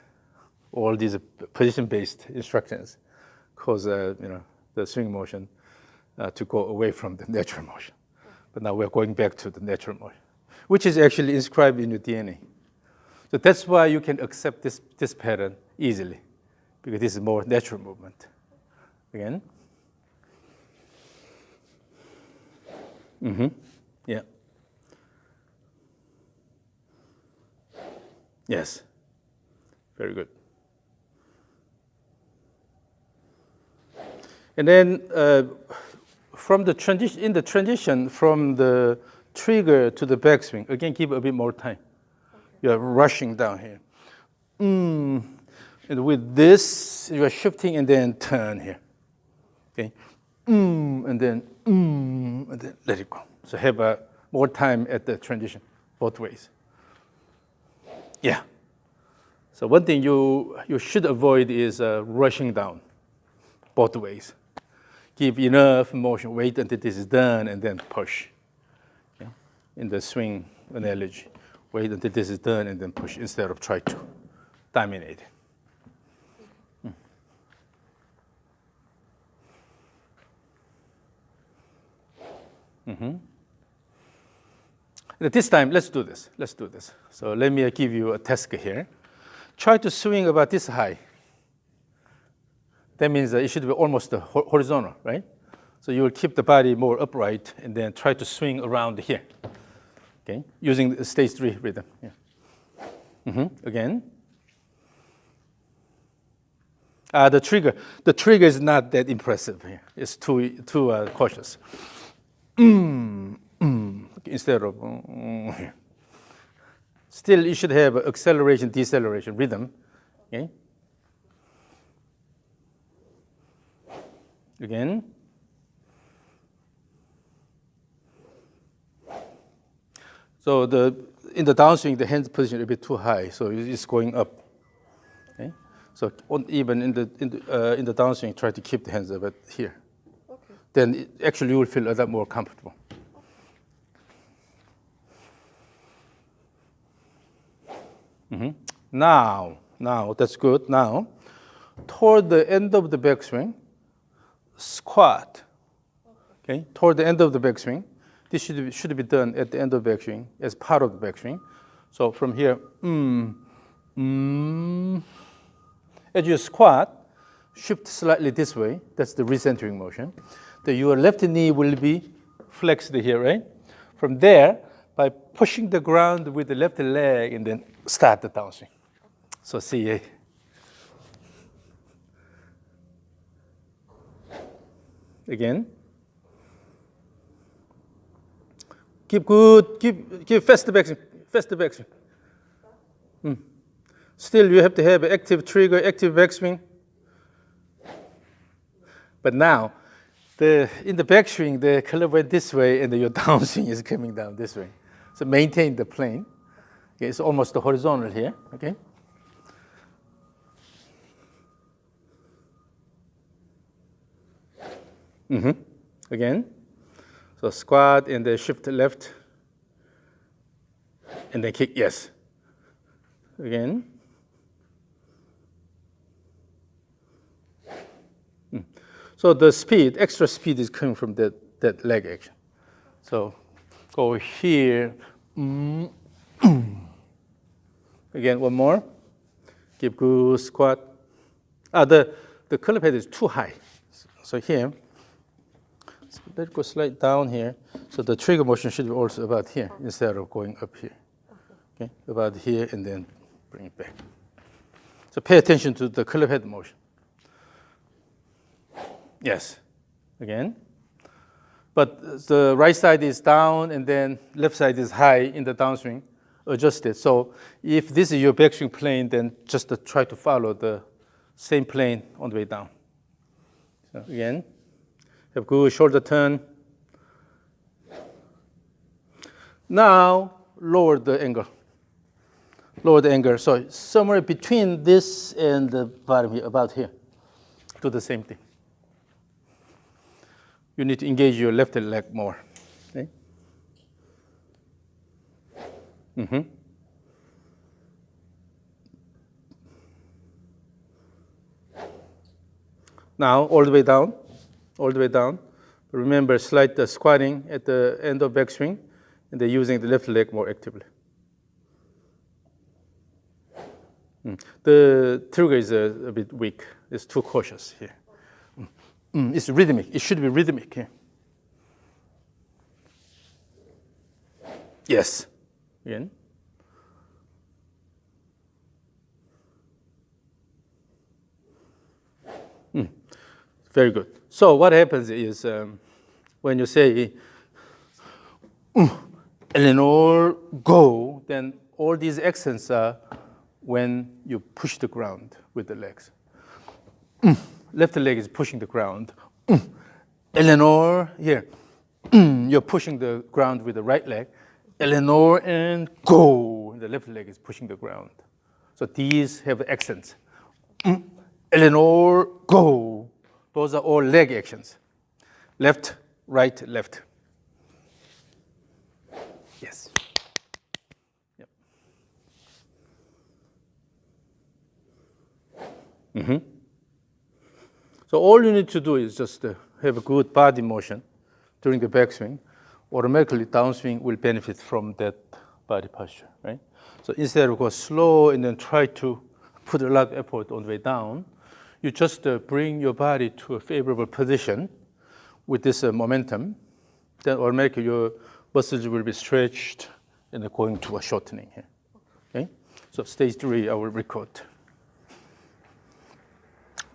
A: All these position-based instructions cause the swing motion to go away from the natural motion. But now we're going back to the natural motion, which is actually inscribed in your DNA. So that's why you can accept this pattern easily, because this is more natural movement. Again. Yeah. Yes. Very good. And then from the transition from the trigger to the backswing, again, give a bit more time. You're rushing down here. And with this, you are shifting and then turn here. Okay. And then let it go. So have more time at the transition, both ways. Yeah. So one thing you should avoid is rushing down, both ways. Give enough motion, wait until this is done, and then push. Okay. In the swing analogy, wait until this is done and then push instead of try to dominate. This time, let's do this. So let me give you a task here. Try to swing about this high. That means it should be almost horizontal, right? So you will keep the body more upright and then try to swing around here. Okay, using the stage 3 rhythm. Yeah. Again. The trigger is not that impressive here. It's too cautious. Instead of here. Still, you should have acceleration, deceleration rhythm. Okay. Again. So in the downswing, the hand position is a bit too high, so it's going up. Okay. So even in the downswing, try to keep the hands a bit here. Okay. Then actually you will feel a lot more comfortable. Now that's good. Now, toward the end of the backswing, squat. Okay. Toward the end of the backswing, this should be done at the end of the backswing as part of the backswing. So from here, as you squat, shift slightly this way. That's the recentering motion. Your left knee will be flexed here, right? From there, by pushing the ground with the left leg and then start the downswing. So see. Again. Keep faster backswing. Still, you have to have active trigger, active backswing. But now, in the backswing, the color went this way, and your downswing is coming down this way. So maintain the plane. Okay, it's almost horizontal here. Okay. Again. So squat and then shift left. And then kick, yes. Again. So the speed, extra speed is coming from that leg action. So go here. Again, one more. Keep good squat. The color pad is too high. So here, so let it go slight down here. So the trigger motion should be also about here instead of going up here. Okay, about here and then bring it back. So pay attention to the club head motion. Yes, again. But the right side is down and then left side is high in the downswing, adjusted. So if this is your backswing plane, then just try to follow the same plane on the way down. So again, have good shoulder turn. Now lower the angle. Lower the angle. So somewhere between this and the bottom here, about here. Do the same thing. You need to engage your left leg more. Okay? Now, all the way down, all the way down. Remember, slight squatting at the end of backswing, and then using the left leg more actively. The trigger is a bit weak. It's too cautious here. It's rhythmic. It should be rhythmic here. Yes. Again. Very good. So what happens is when you say, Eleanor, go, then all these accents are when you push the ground with the legs. Left leg is pushing the ground. Eleanor, here. You're pushing the ground with the right leg. Eleanor, and go. The left leg is pushing the ground. So these have accents. Eleanor, go. Those are all leg actions. Left, right, left. Yes. Yep. So all you need to do is just have a good body motion during the backswing. Automatically downswing will benefit from that body posture, right? So instead of go slow and then try to put a lot of effort on the way down, you just bring your body to a favorable position with this momentum. Then automatically your muscles will be stretched and going to a shortening here. Okay? So stage 3, I will record.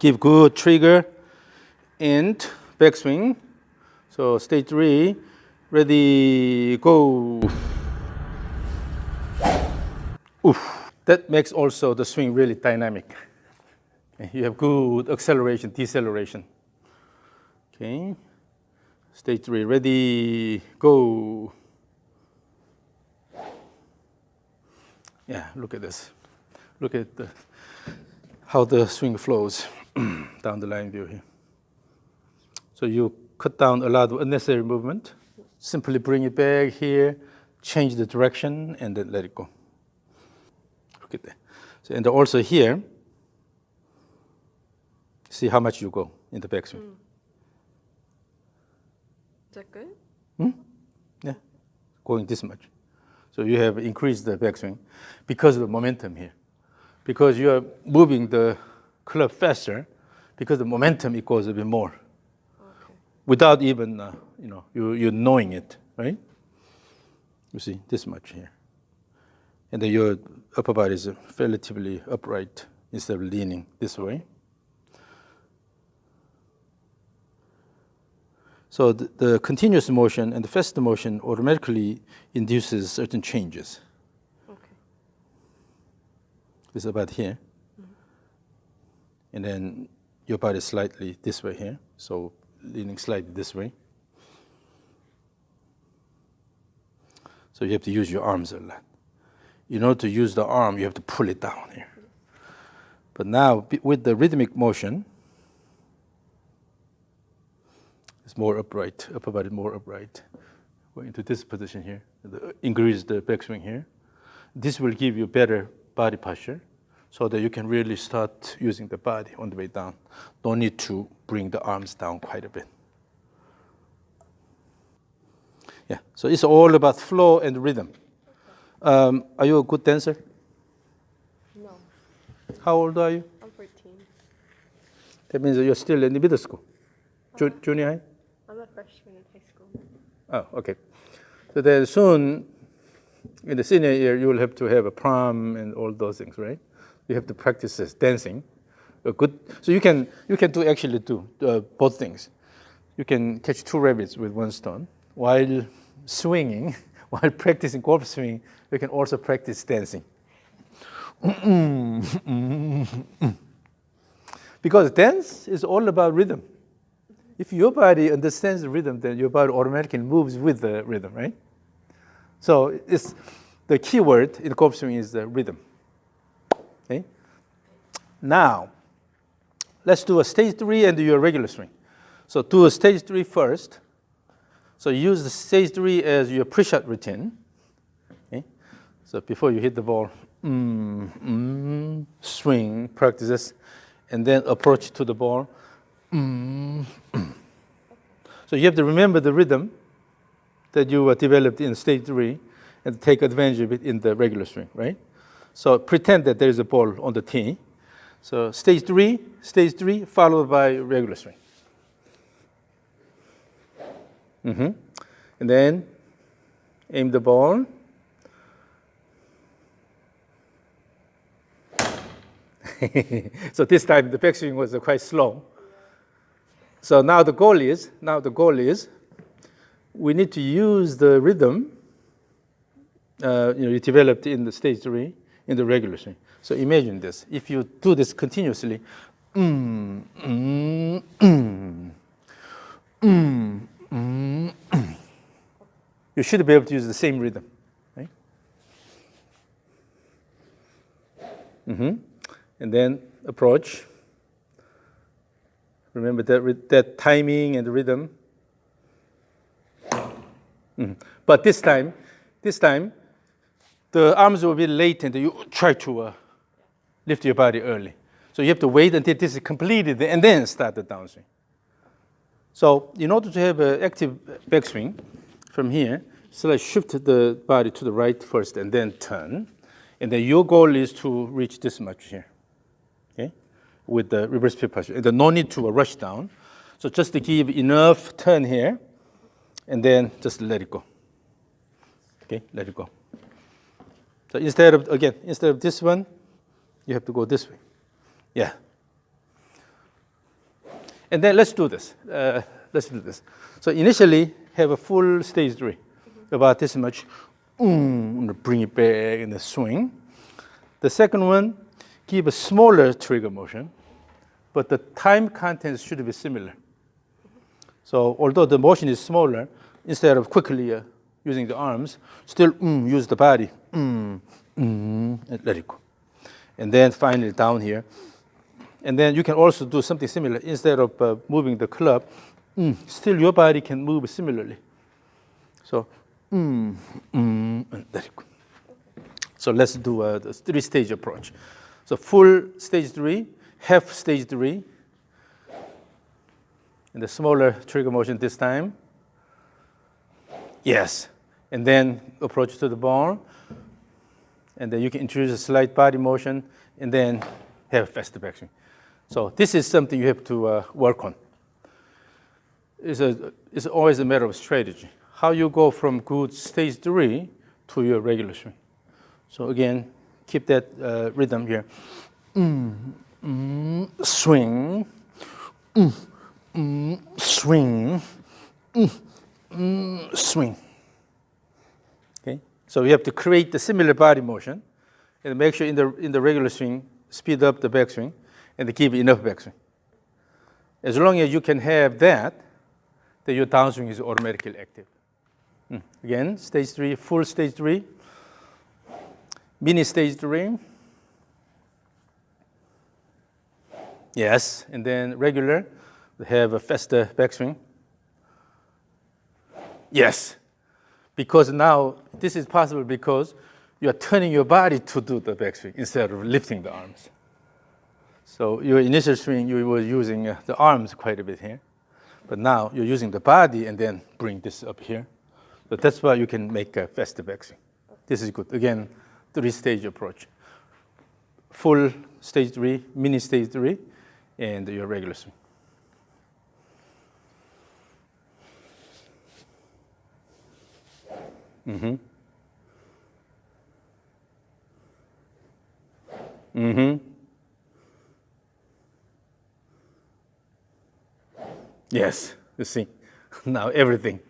A: Give good trigger and backswing. So stage 3, ready, go. Oof. That makes also the swing really dynamic. You have good acceleration, deceleration. Okay. Stage 3, ready, go. Yeah, look at this. Look at how the swing flows down the line view here. So you cut down a lot of unnecessary movement. Simply bring it back here, change the direction, and then let it go. Look at that. So, and also here, see how much you go in the backswing.
B: Is that good?
A: Yeah, going this much. So you have increased the backswing because of the momentum here. Because you are moving the club faster, because the momentum it goes a bit more.
B: Okay.
A: Without even you knowing it, right? You see this much here, and then your upper body is relatively upright instead of leaning this way. So the continuous motion and the fast motion automatically induces certain changes.
B: Okay.
A: This is about here. And then your body is slightly this way here, so leaning slightly this way. So you have to use your arms a lot. In order to use the arm, you have to pull it down here. But now, with the rhythmic motion, it's more upright, upper body more upright. Go into this position here, increase the backswing here. This will give you better body posture so that you can really start using the body on the way down. Don't need to bring the arms down quite a bit. Yeah, so it's all about flow and rhythm. Are you a good dancer?
B: No,
A: How old are you?
B: I'm 14.
A: That means you're still in the middle school. Junior high?
B: I'm a freshman in high school.
A: Oh, okay. So then soon, in the senior year, you will have to have a prom and all those things, right? You have to practice this dancing. A good, so you can do both things. You can catch 2 rabbits with 1 stone while swinging, while practicing golf swing. You can also practice dancing. Because dance is all about rhythm. If your body understands the rhythm, then your body automatically moves with the rhythm, right? So it's the key word in golf swing is the rhythm. Okay. Now, let's do a stage 3 and do your regular swing. So do a stage 3 first. So use the stage 3 as your pre-shot routine. Okay. So before you hit the ball, swing, practice this, and then approach to the ball. So you have to remember the rhythm that you developed in stage 3 and take advantage of it in the regular swing, right? So pretend that there is a ball on the tee. So stage 3, followed by regular swing. And then aim the ball. So this time the backswing was quite slow. So now the goal is we need to use the rhythm you developed in the stage 3 in the regular swing. So imagine this. If you do this continuously, you should be able to use the same rhythm, right? And then approach. Remember that timing and the rhythm. But this time, the arms will be late and you try to lift your body early. So you have to wait until this is completed and then start the downswing. So in order to have an active backswing from here, so let's shift the body to the right first and then turn. And then your goal is to reach this much here, okay, with the reverse pivot posture. And then no need to rush down. So just to give enough turn here, and then just let it go. Okay, let it go. So instead of this one, you have to go this way. Yeah. And then let's do this. So initially, have a full stage 3, about this much. Bring it back in the swing. The second one, give a smaller trigger motion, but the time contents should be similar. So although the motion is smaller, instead of quickly using the arms, still use the body. And let it go. And then finally down here. And then you can also do something similar. Instead of moving the club, still your body can move similarly. So, and let it go. So let's do the 3-stage approach. So full stage 3, half stage 3, and the smaller trigger motion this time. Yes. And then approach to the ball. And then you can introduce a slight body motion and then have faster backswing. So this is something you have to work on. It's always a matter of strategy. How you go from good stage 3 to your regular swing. So again, keep that rhythm here. Swing. Swing. Swing. Okay. So you have to create the similar body motion and make sure in the regular swing, speed up the backswing and keep enough backswing. As long as you can have that, then your downswing is automatically active. Again, stage 3, full stage 3, mini stage 3. Yes, and then regular, we have a faster backswing. Yes, because now this is possible because you are turning your body to do the backswing instead of lifting the arms. So your initial swing, you were using the arms quite a bit here. But now you're using the body and then bring this up here. So that's why you can make a faster backswing. This is good. Again, 3-stage approach. Full stage 3, mini stage 3, and your regular swing. Yes, you see, now everything.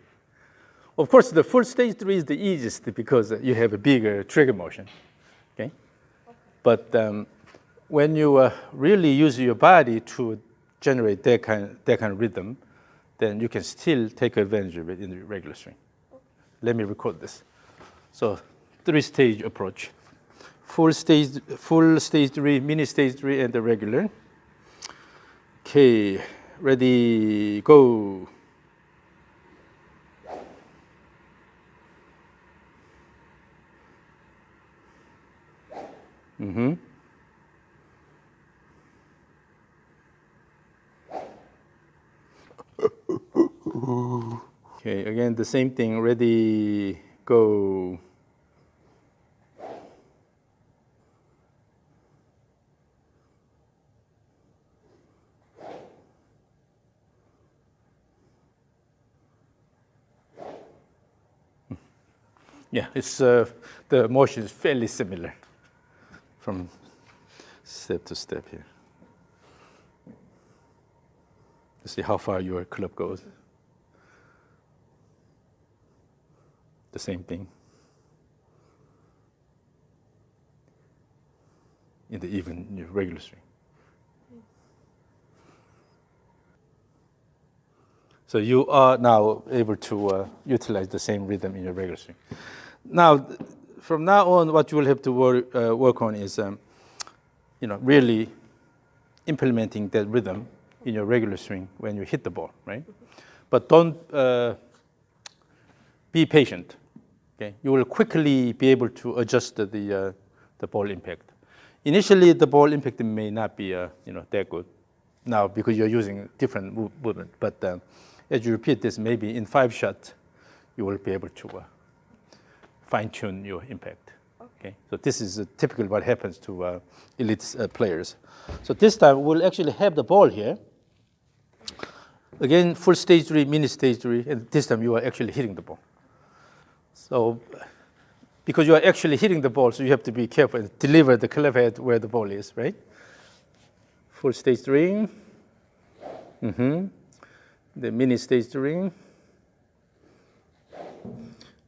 A: Of course, the full stage 3 is the easiest because you have a bigger trigger motion, okay? But when you really use your body to generate that kind of rhythm, then you can still take advantage of it in the regular swing. Let me record this. So 3-stage approach. Full stage 3, mini stage 3, and the regular. Okay, ready, go. Okay, again, the same thing. Ready, go. Yeah, it's the motion is fairly similar from step to step here. To see how far your club goes. The same thing. Even in your regular swing. So you are now able to utilize the same rhythm in your regular swing. Now, from now on, what you will have to work on is, really implementing that rhythm in your regular swing when you hit the ball, right? But don't be patient. Okay, you will quickly be able to adjust the ball impact. Initially, the ball impact may not be that good now because you're using different movement. But as you repeat this, maybe in 5 shots, you will be able to fine-tune your impact. Okay, so this is typically what happens to elite players. So this time we'll actually have the ball here. Again, full stage 3, mini stage 3, and this time you are actually hitting the ball. So because you are actually hitting the ball, so you have to be careful and deliver the club head where the ball is, right? Full stage 3. The mini stage 3.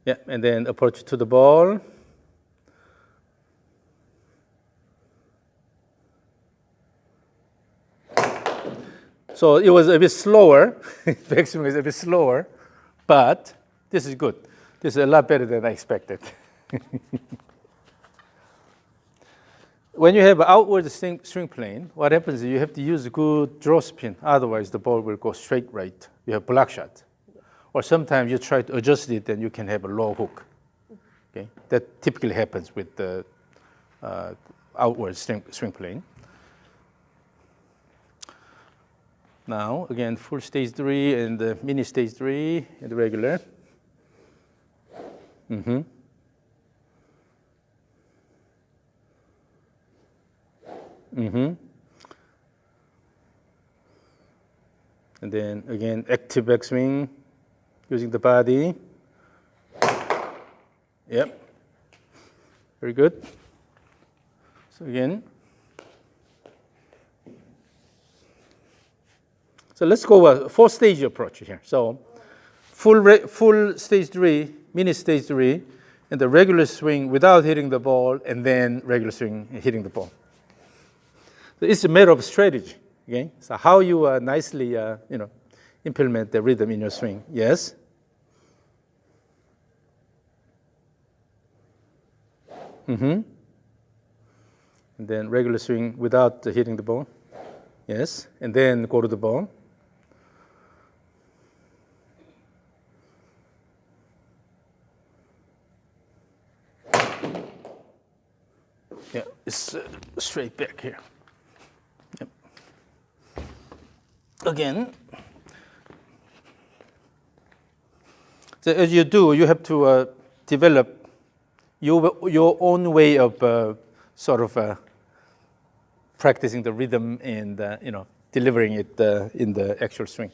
A: Yeah, and then approach to the ball. So it was a bit slower. Backswing was a bit slower, but this is good. This is a lot better than I expected. When you have outward swing plane, what happens is you have to use a good draw spin. Otherwise, the ball will go straight right. You have block shot. Or sometimes you try to adjust it, and you can have a low hook. Okay, that typically happens with the outward swing plane. Now, again, full stage 3 and the mini stage 3 and the regular. And then, again, active backswing using the body. Yep. Very good. So again. So let's go a 4-stage approach here. So full stage 3, mini stage 3, and the regular swing without hitting the ball, and then regular swing hitting the ball. So it's a matter of strategy. Okay. So how you nicely implement the rhythm in your swing. Yes. And then regular swing without hitting the ball. Yes. And then go to the ball. Yeah, it's straight back here. Yep. Again. So as you do, you have to develop your own way of practicing the rhythm and delivering it in the actual swing.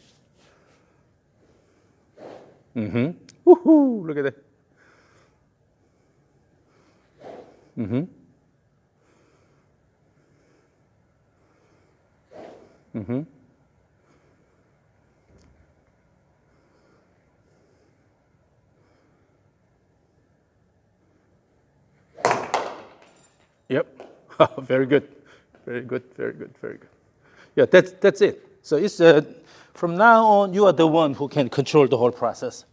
A: Woohoo! Look at that. Mm-hmm. Yep. Very good. Very good. Very good. Very good. Yeah, that's it. So it's from now on, you are the one who can control the whole process.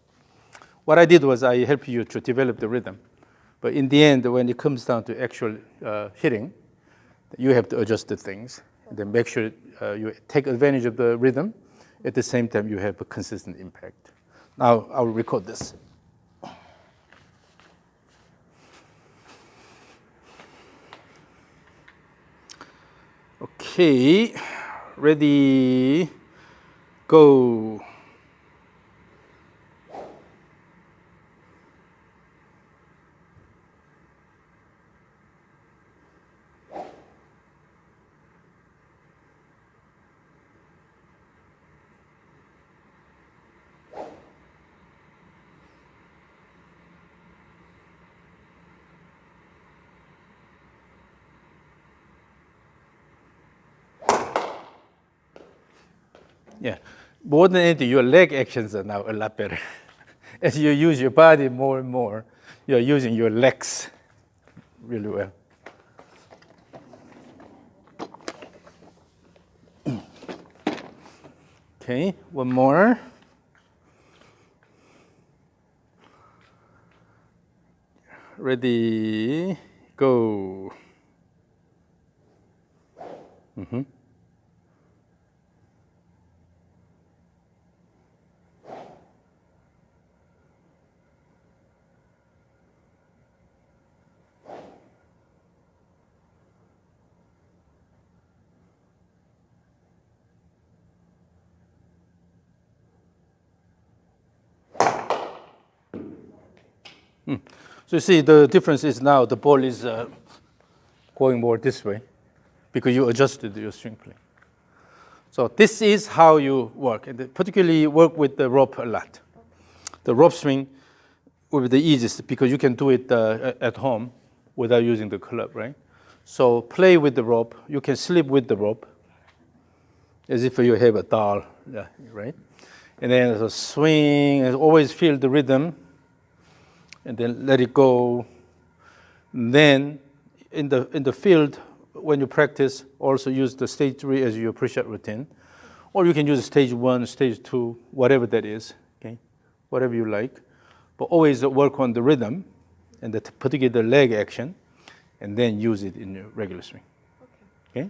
A: What I did was I helped you to develop the rhythm, but in the end, when it comes down to actual hitting, you have to adjust the things, and then make sure you take advantage of the rhythm. At the same time, you have a consistent impact. Now I'll record this. Okay, ready, go. Yeah, more than anything, your leg actions are now a lot better. As you use your body more and more, you're using your legs really well. Okay, one more. Ready, go. Mm-hmm. So you see the difference is now the ball is going more this way because you adjusted your string play. So this is how you work, and particularly work with the rope a lot. The rope swing will be the easiest because you can do it at home without using the club, right? So play with the rope. You can sleep with the rope as if you have a doll, yeah, right? And then so swing and always feel the rhythm, and then let it go. And then in the field, when you practice, also use the stage 3 as your pre-shot routine. Or you can use stage 1, stage 2, whatever that is, okay? Whatever you like. But always work on the rhythm and particularly the leg action, and then use it in your regular swing. Okay?